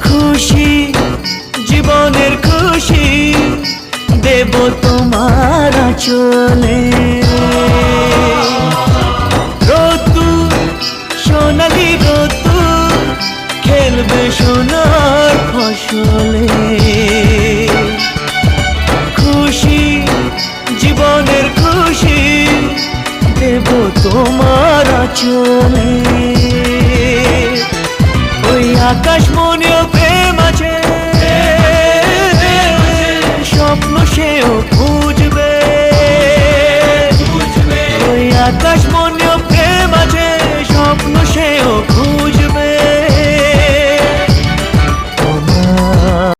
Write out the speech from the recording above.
খুশি জীবনের খুশি দেব তোমার আঁচলে। রোদ্দুর সোনালি রোদ্দুর খেলবে সোনার ফসলে। খুশি জীবনের খুশি দেব তোমার আঁচলে। ওই আকাশ মনেও